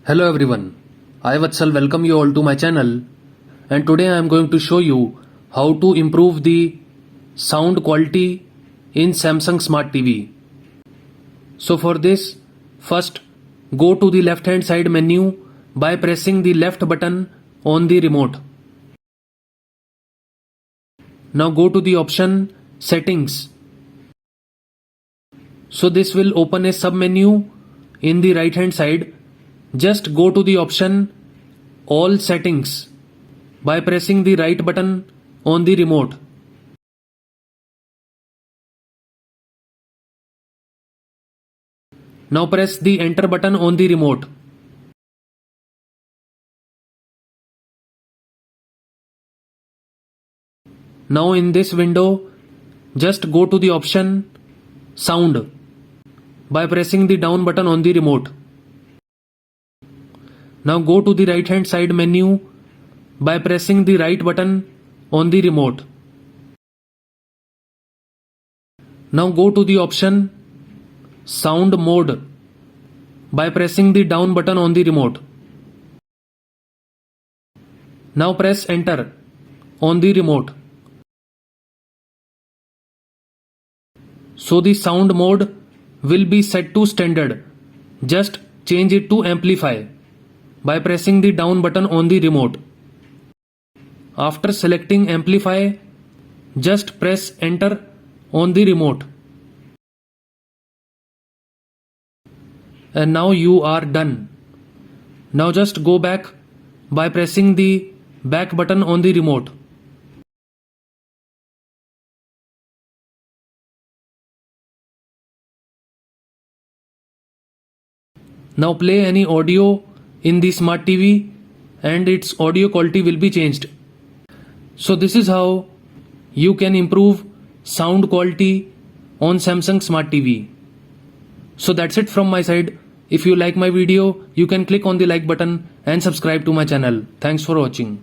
Hello everyone, I Vatsal welcome you all to my channel, and today I am going to show you how to improve the sound quality in Samsung Smart TV. So for this, first go to the left hand side menu by pressing the left button on the remote. Now go to the option Settings. So this will open a sub menu in the right hand side. Just go to the option All Settings by pressing the right button on the remote. Now press the enter button on the remote. Now in this window, just go to the option Sound by pressing the down button on the remote. Now go to the right hand side menu by pressing the right button on the remote. Now go to the option Sound Mode by pressing the down button on the remote. Now press enter on the remote. So the sound mode will be set to standard. Just change it to amplify by pressing the down button on the remote. After selecting amplify, just press enter on the remote. And now you are done. Now just go back by pressing the back button on the remote. Now play any audio in the smart TV and its audio quality will be changed. So this is how you can improve sound quality on Samsung Smart TV. So that's it from my side. If you like my video, you can click on the like button and subscribe to my channel. Thanks for watching.